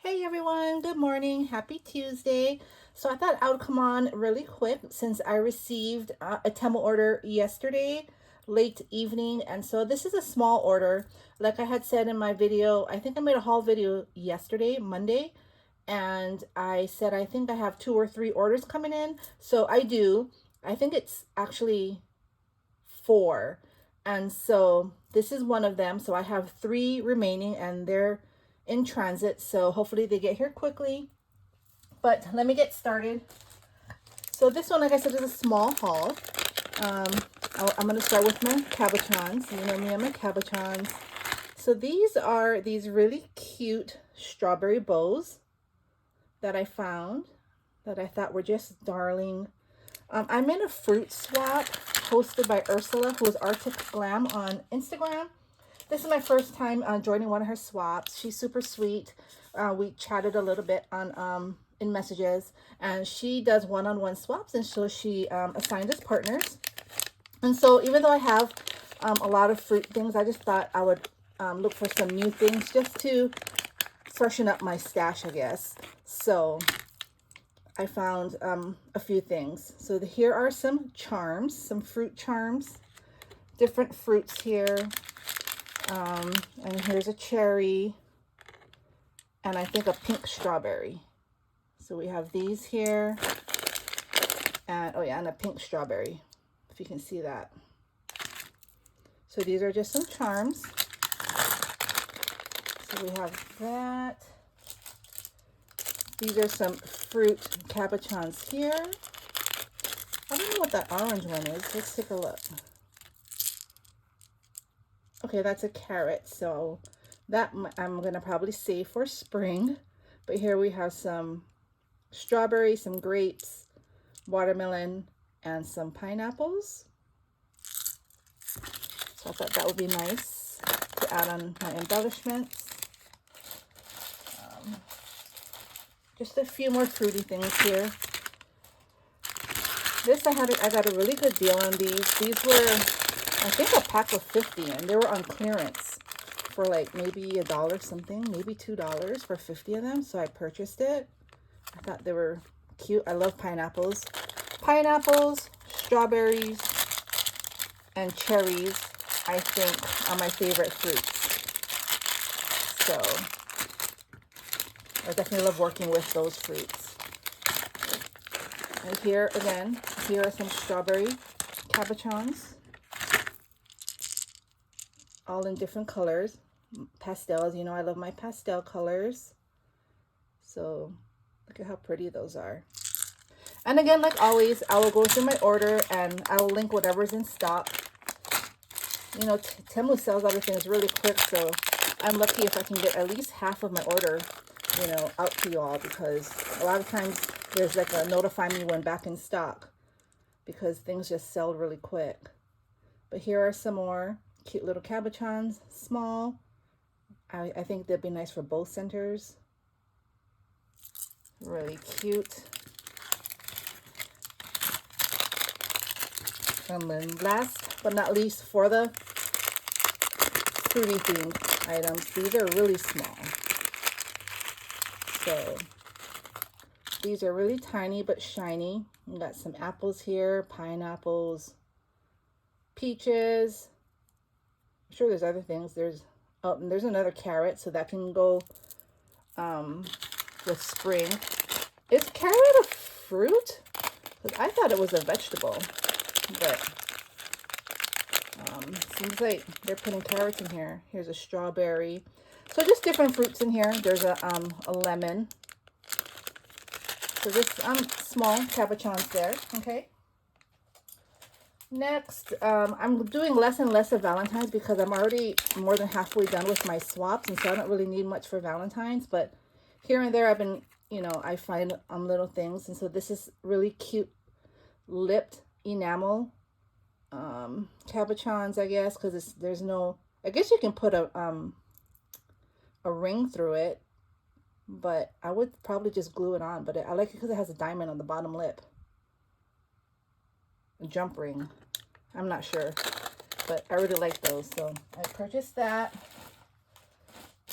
Hey everyone, good morning. Happy Tuesday. So I thought I would come on really quick since I received a Temu order yesterday, late evening. And so this is a small order. Like I had said in my video, I think I made a haul video yesterday, Monday. And I said, I think I have 2 or 3 orders coming in. So I do. I think it's actually 4. And so this is one of them. So I have 3 remaining and they're in transit. So hopefully they get here quickly. But let me get started. So this one, like I said, is a small haul. I'm going to start with my cabochons. You know me, I'm a cabochons. So these are these really cute strawberry bows that I found that I thought were just darling. I'm in a fruit swap hosted by Ursula, who is Arctic Glam on Instagram. This is my first time joining one of her swaps. She's super sweet. We chatted a little bit on in messages, and she does one-on-one swaps, and so she assigned us partners. And so even though I have a lot of fruit things, I just thought I would look for some new things just to freshen up my stash, I guess. So I found a few things. So here are some charms, some fruit charms, different fruits here. And here's a cherry, and I think a pink strawberry. So we have these here, and oh yeah, and a pink strawberry, if you can see that. So these are just some charms. So we have that. These are some fruit cabochons here. I don't know what that orange one is. Let's take a look. Okay, that's a carrot, so that I'm gonna probably save for spring. But here we have some strawberry, some grapes, watermelon, and some pineapples. So I thought that would be nice to add on my embellishments. Just a few more fruity things here. This I got a really good deal on these. These were, I think, a pack of 50, and they were on clearance for like maybe $1 something, maybe $2 for 50 of them. So I purchased it. I thought they were cute. I love pineapples. Pineapples, strawberries, and cherries, I think, are my favorite fruits. So I definitely love working with those fruits. And here again, here are some strawberry cabochons, all in different colors, pastels. You know, I love my pastel colors. So look at how pretty those are. And again, like always, I will go through my order and I will link whatever's in stock. You know, Temu sells everything really quick, so I'm lucky if I can get at least half of my order, you know, out to you all, because a lot of times there's like a notify me when back in stock, because things just sell really quick. But here are some more cute little cabochons, small. I think they'd be nice for both centers. Really cute. And then last but not least, for the fruity themed items, these are really small. So these are really tiny but shiny. We got some apples here, pineapples, peaches. I'm sure there's other things. There's another carrot, so that can go with spring. Is carrot a fruit? Because I thought it was a vegetable, but seems like they're putting carrots in here. Here's a strawberry. So just different fruits in here. There's a lemon. So just small cabochons there. Okay. Next, I'm doing less and less of Valentine's because I'm already more than halfway done with my swaps, and so I don't really need much for Valentine's. But here and there, I've been, you know, I find little things, and so this is really cute lipped enamel cabochons, I guess, because there's no. I guess you can put a ring through it, but I would probably just glue it on. But I like it because it has a diamond on the bottom lip. A jump ring. I'm not sure, but I really like those, so I purchased that.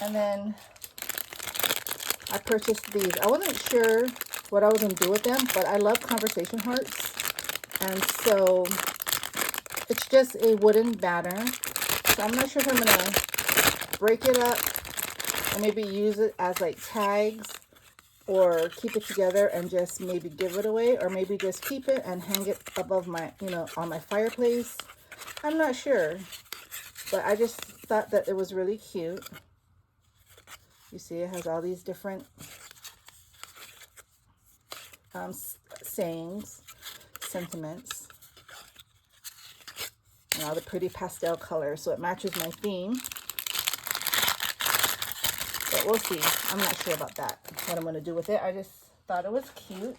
And then I purchased these. I wasn't sure what I was going to do with them, but I love conversation hearts. And so it's just a wooden banner. So I'm not sure if I'm going to break it up and maybe use it as like tags, or keep it together and just maybe give it away, or maybe just keep it and hang it above my, on my fireplace. I'm not sure, but I just thought that it was really cute. You see, it has all these different sayings, sentiments, and all the pretty pastel colors, so it matches my theme. But we'll see. I'm not sure about that, what I'm going to do with it. I just thought it was cute.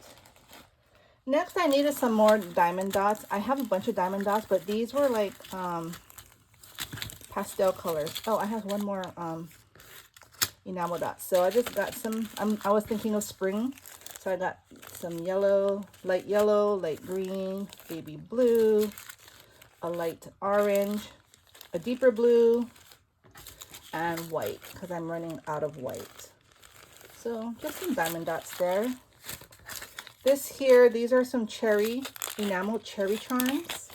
Next, I needed some more diamond dots. I have a bunch of diamond dots, but these were like pastel colors. Oh, I have one more enamel dots. So I just got some. I was thinking of spring, so I got some yellow, light green, baby blue, a light orange, a deeper blue, and white, because I'm running out of white. So just some diamond dots there. This here, these are some enamel cherry charms.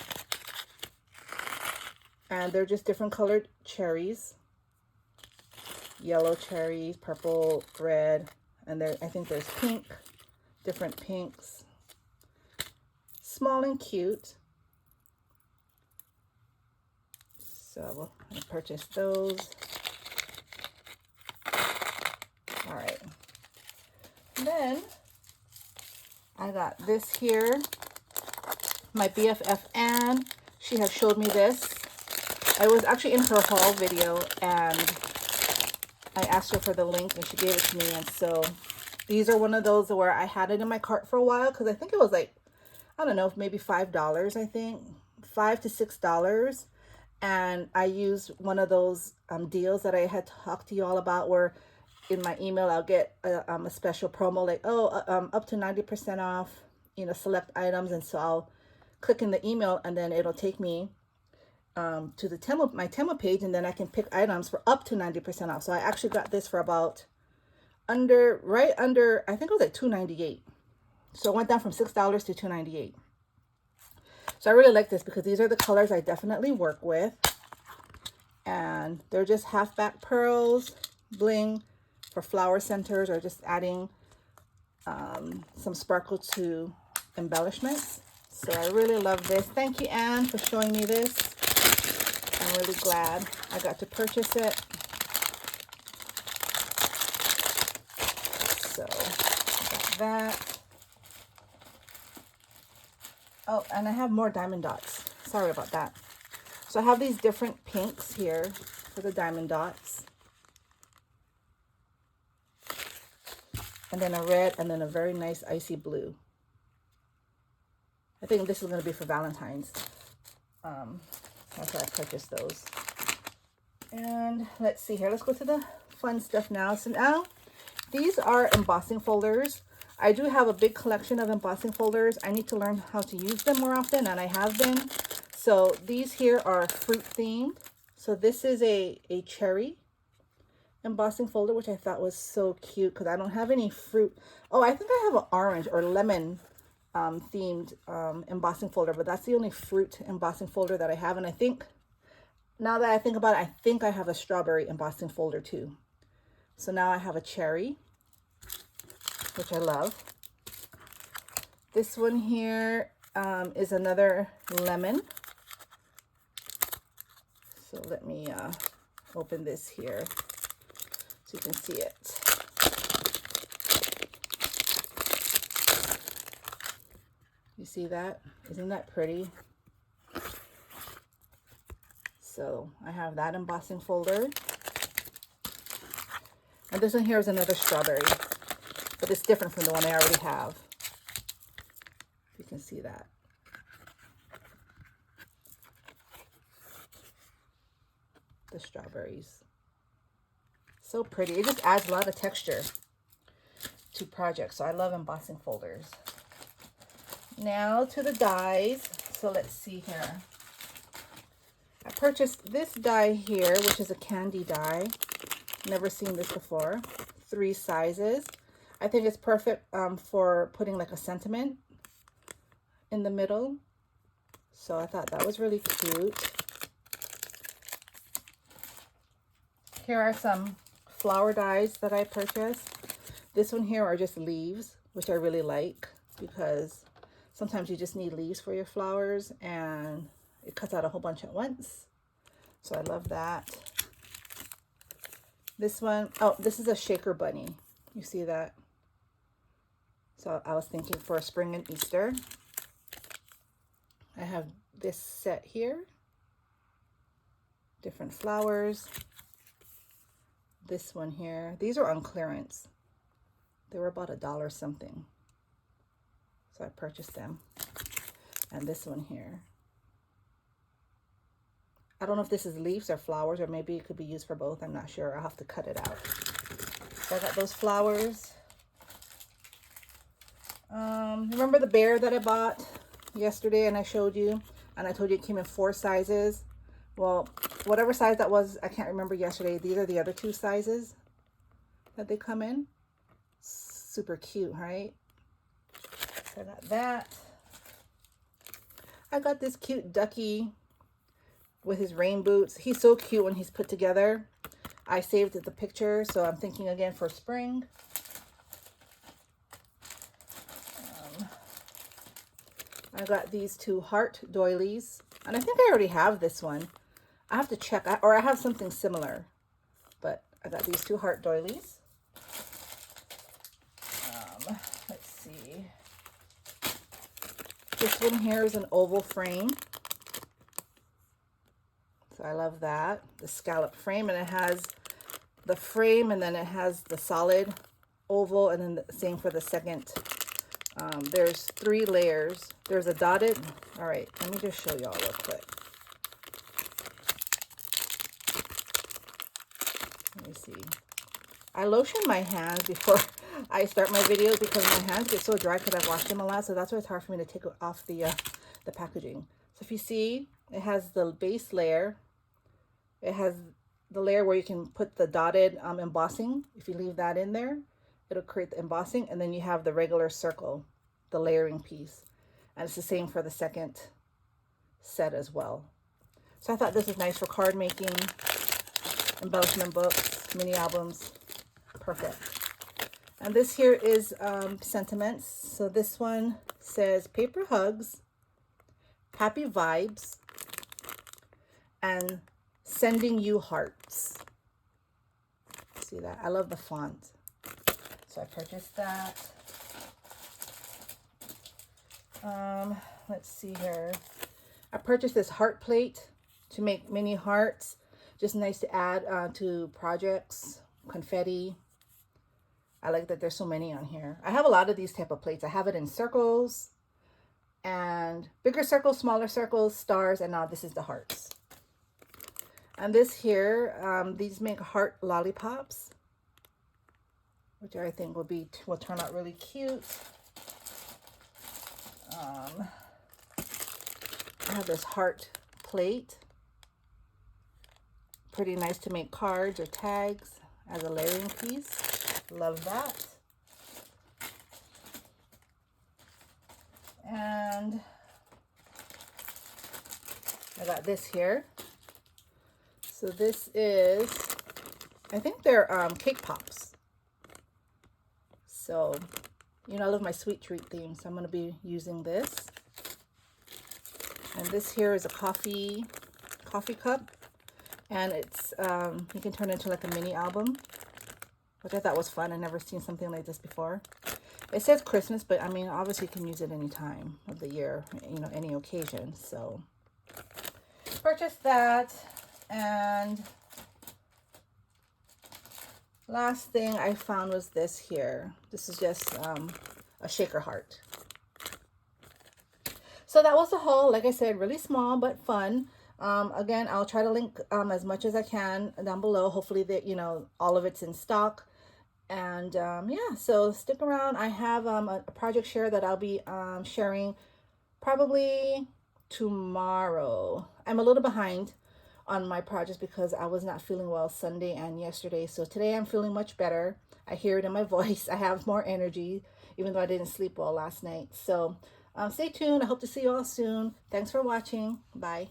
And they're just different colored cherries. Yellow cherries, purple, red, and there, I think there's pink, different pinks. Small and cute. So I purchased those. All right. Then I got this here. My BFF Anne, she had showed me this. I was actually in her haul video and I asked her for the link and she gave it to me. And so these are one of those where I had it in my cart for a while because I think it was like, I don't know, maybe $5, I think. $5 to $6. And I used one of those deals that I had talked to you all about, where in my email I'll get a special promo like, up to 90% off, select items. And so I'll click in the email and then it'll take me to the my Temu page, and then I can pick items for up to 90% off. So I actually got this for about right under, I think it was like $2.98. So it went down from $6 to $2.98. So I really like this because these are the colors I definitely work with. And they're just half back pearls, bling for flower centers, or just adding some sparkle to embellishments. So I really love this. Thank you, Anne, for showing me this. I'm really glad I got to purchase it. So I got that. Oh, and I have more diamond dots. Sorry about that. So I have these different pinks here for the diamond dots. And then a red, and then a very nice icy blue. I think this is going to be for Valentine's. That's why I purchased those. And let's see here. Let's go to the fun stuff now. So now, these are embossing folders. I do have a big collection of embossing folders. I need to learn how to use them more often, and I have been. So these here are fruit themed. So this is a cherry embossing folder, which I thought was so cute because I don't have any fruit. Oh, I think I have an orange or lemon themed embossing folder, but that's the only fruit embossing folder that I have. And I think, now that I think about it, I think I have a strawberry embossing folder too. So now I have a cherry, which I love. This one here is another lemon. So let me open this here so you can see it. You see that? Isn't that pretty? So I have that embossing folder. And this one here is another strawberry, but it's different from the one I already have. You can see that. The strawberries. So pretty. It just adds a lot of texture to projects. So I love embossing folders. Now to the dies. So let's see here. I purchased this die here, which is a candy die. Never seen this before. 3 sizes. I think it's perfect for putting like a sentiment in the middle. So I thought that was really cute. Here are some flower dies that I purchased. This one here are just leaves, which I really like because sometimes you just need leaves for your flowers and it cuts out a whole bunch at once. So I love that. This one, oh, this is a shaker bunny. You see that? So I was thinking for spring and Easter. I have this set here. Different flowers. This one here. These are on clearance. They were about $1 something. So I purchased them. And this one here. I don't know if this is leaves or flowers, or maybe it could be used for both. I'm not sure. I'll have to cut it out. So I got those flowers. Remember the bear that I bought yesterday and I showed you? And I told you it came in 4 sizes. Well, whatever size that was, I can't remember yesterday. These are the other 2 sizes that they come in. Super cute, right? So I got that. I got this cute ducky with his rain boots. He's so cute when he's put together. I saved the picture, so I'm thinking again for spring. I got these 2 heart doilies, and I think I already have this one. I have to check, or I have something similar, but I got these 2 heart doilies. Let's see. This one here is an oval frame. So I love that. The scallop frame, and it has the frame, and then it has the solid oval, and then the same for the second. There's 3 layers. There's a dotted. All right, let me just show y'all real quick. Let me see. I lotion my hands before I start my videos because my hands get so dry because I've washed them a lot. So that's why it's hard for me to take off the packaging. So if you see, it has the base layer. It has the layer where you can put the dotted embossing. If you leave that in there, it'll create the embossing. And then you have the regular circle, the layering piece. And it's the same for the second set as well. So I thought this was nice for card making, embellishment books, mini albums. Perfect. And this here is sentiments. So this one says paper hugs, happy vibes, and sending you hearts. See that? I love the font. So I purchased that. Let's see here. I purchased this heart plate to make mini hearts. Just nice to add to projects, confetti. I like that there's so many on here. I have a lot of these type of plates. I have it in circles and bigger circles, smaller circles, stars, and now this is the hearts. And this here, these make heart lollipops, which I think will turn out really cute. I have this heart plate. Pretty nice to make cards or tags as a layering piece. Love that. And I got this here. So this is, I think they're cake pops. So, you know, I love my sweet treat theme, so I'm going to be using this. And this here is a coffee cup. And it's, you can turn it into like a mini album, which I thought was fun. I've never seen something like this before. It says Christmas, but I mean, obviously you can use it any time of the year, you know, any occasion. So purchased that. And last thing I found was this here. This is just a shaker heart. So that was the haul. Like I said, really small but fun. Again, I'll try to link as much as I can down below. Hopefully that, you know, all of it's in stock. And yeah, so stick around. I have a project share that I'll be sharing probably tomorrow. I'm a little behind on my projects because I was not feeling well Sunday and yesterday. So today I'm feeling much better. I hear it in my voice. I have more energy, even though I didn't sleep well last night. So stay tuned. I hope to see you all soon. Thanks for watching. Bye.